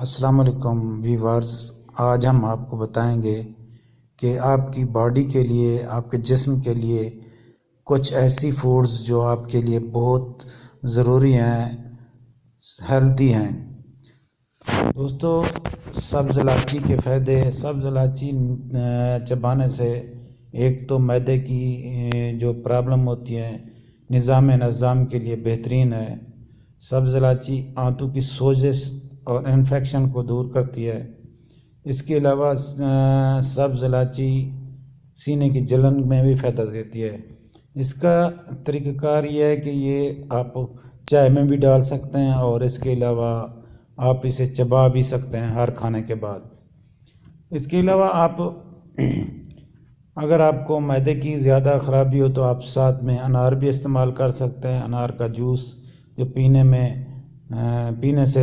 अस्सलाम वालेकुम व्यूअर्स। आज हम आपको बताएंगे कि आपकी बॉडी के लिए, आपके जिस्म के लिए कुछ ऐसी फूड्स जो आपके लिए बहुत ज़रूरी हैं, हेल्दी हैं। दोस्तों, सब्ज़ इलायची के फ़ायदे। सब्ज़ इलायची चबाने से एक तो मैदे की जो प्रॉब्लम होती है, निज़ाम के लिए बेहतरीन है। सब्ज़ इलायची आंतों की सोजिश और इन्फेक्शन को दूर करती है। इसके अलावा सब्ज़ इलायची सीने की जलन में भी फ़ायदा देती है। इसका तरीक़ाकार ये है कि ये आप चाय में भी डाल सकते हैं और इसके अलावा आप इसे चबा भी सकते हैं हर खाने के बाद। इसके अलावा आप अगर आपको मैदे की ज़्यादा ख़राबी हो तो आप साथ में अनार भी इस्तेमाल कर सकते हैं। अनार का जूस जो पीने से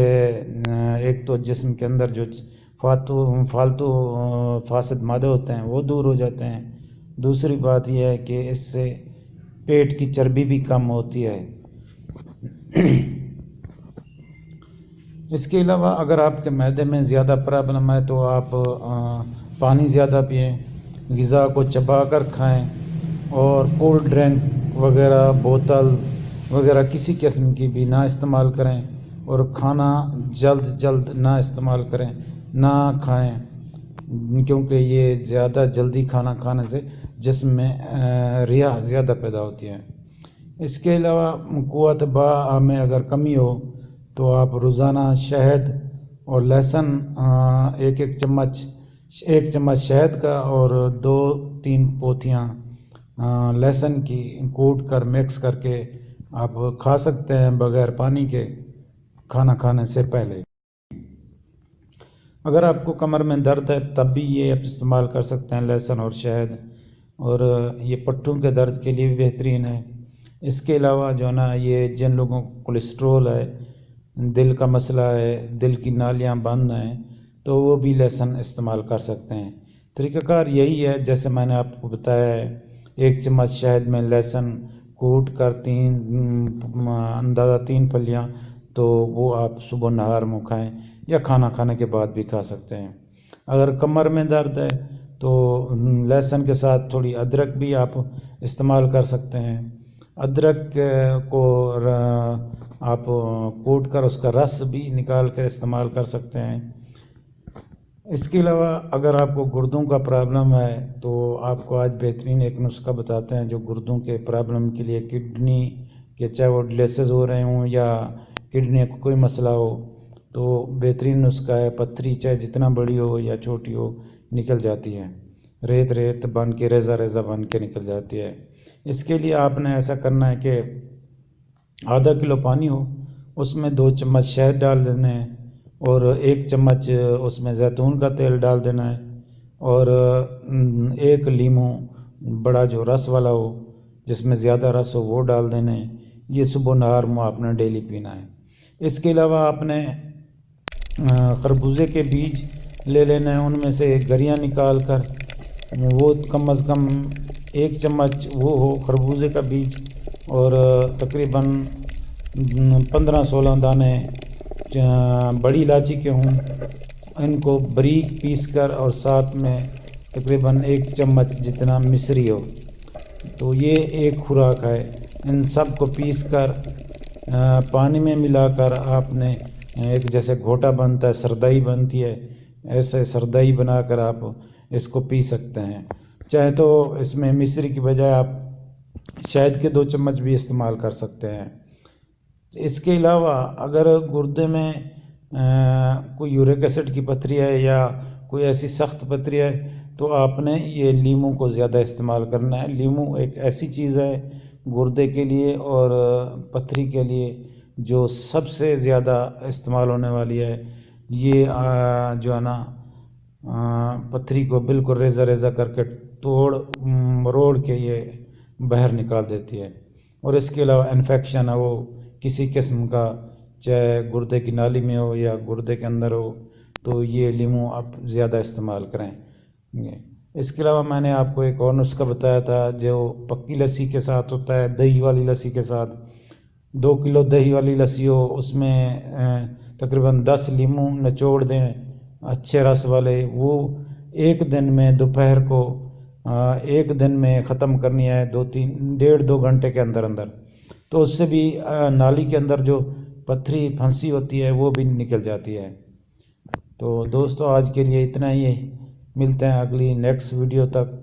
एक तो जिस्म के अंदर जो फालतू फासिद मादे होते हैं वो दूर हो जाते हैं। दूसरी बात यह है कि इससे पेट की चर्बी भी कम होती है। इसके अलावा अगर आपके मैदे में ज़्यादा प्रॉब्लम है तो आप पानी ज़्यादा पिएं, ग़िज़ा को चबा कर खाएँ और कोल्ड ड्रिंक वगैरह, बोतल वगैरह किसी किस्म की भी ना इस्तेमाल करें और खाना जल्द ना इस्तेमाल करें, ना खाएं, क्योंकि ये ज़्यादा जल्दी खाना खाने से जिस्म में रिया ज़्यादा पैदा होती है। इसके अलावा क़ुव्वत बा में अगर कमी हो तो आप रोज़ाना शहद और लहसुन एक चम्मच शहद का और 2-3 पोथियाँ लहसुन की कूट कर मिक्स करके आप खा सकते हैं बग़ैर पानी के खाना खाने से पहले। अगर आपको कमर में दर्द है तब भी ये आप इस्तेमाल कर सकते हैं लहसुन और शहद, और ये पट्टों के दर्द के लिए भी बेहतरीन है। इसके अलावा जो है ना, ये जिन लोगों को कोलेस्ट्रोल है, दिल का मसला है, दिल की नालियाँ बंद हैं, तो वो भी लहसुन इस्तेमाल कर सकते हैं। तरीक़ाकार यही है जैसे मैंने आपको बताया है। 1 चम्मच शहद में लहसुन कूट कर अंदाज़ा 3 फलियाँ, तो वो आप सुबह नहार मुँह खाएँ या खाना खाने के बाद भी खा सकते हैं। अगर कमर में दर्द है तो लहसुन के साथ थोड़ी अदरक भी आप इस्तेमाल कर सकते हैं। अदरक को आप कूट कर उसका रस भी निकाल कर इस्तेमाल कर सकते हैं। इसके अलावा अगर आपको गुर्दों का प्रॉब्लम है तो आपको आज बेहतरीन एक नुस्खा बताते हैं जो गुर्दों के प्रॉब्लम के लिए, किडनी के, चाहे वो डिलीसिस हो रहे हों या किडनी को कोई मसला हो, तो बेहतरीन नुस्खा है। पत्थरी चाहे जितना बड़ी हो या छोटी हो निकल जाती है, रेत बन के, रेज़ा बन के निकल जाती है। इसके लिए आपने ऐसा करना है कि आधा किलो पानी हो, उसमें 2 चम्मच शहद डाल देना है और 1 चम्मच उसमें जैतून का तेल डाल देना है और 1 लीमू बड़ा जो रस वाला हो, जिसमें ज़्यादा रस हो, वो डाल देना है। ये सुबह नहार मुँह आपने डेली पीना है। इसके अलावा आपने खरबूजे के बीज ले लेना है, उनमें से गरियाँ निकाल कर वो कम से कम 1 चम्मच वो हो खरबूजे का बीज, और तकरीबन 15-16 दाने बड़ी इलायची के हों, इनको बारीक पीस कर और साथ में तकरीबन 1 चम्मच जितना मिश्री हो, तो ये एक खुराक है। इन सब को पीस कर पानी में मिलाकर आपने एक जैसे घोटा बनता है, सरदाई बनती है, ऐसे सरदाई बनाकर आप इसको पी सकते हैं। चाहे तो इसमें मिश्री की बजाय आप शहद के 2 चम्मच भी इस्तेमाल कर सकते हैं। इसके अलावा अगर गुर्दे में कोई यूरिक एसिड की पथरी है या कोई ऐसी सख्त पथरी है तो आपने ये लीमू को ज़्यादा इस्तेमाल करना है। लीमू एक ऐसी चीज़ है गुर्दे के लिए और पथरी के लिए जो सबसे ज़्यादा इस्तेमाल होने वाली है। ये जो है ना, पथरी को बिल्कुल रेज़ा करके मरोड़ के ये बाहर निकाल देती है। और इसके अलावा इन्फेक्शन है वो किसी किस्म का, चाहे गुर्दे की नाली में हो या गुर्दे के अंदर हो, तो ये लीमू आप ज़्यादा इस्तेमाल करें। इसके अलावा मैंने आपको एक और नुस्खा बताया था जो पक्की लस्सी के साथ होता है, दही वाली लस्सी के साथ। 2 किलो दही वाली लस्सी हो, उसमें तकरीबन 10 लीमू निचोड़ दें अच्छे रस वाले, वो एक दिन में दोपहर को एक दिन में ख़त्म करनी है, 1.5 घंटे के अंदर अंदर। तो उससे भी नाली के अंदर जो पत्थरी फंसी होती है वो भी निकल जाती है। तो दोस्तों आज के लिए इतना ही, मिलते हैं अगली नेक्स्ट वीडियो तक।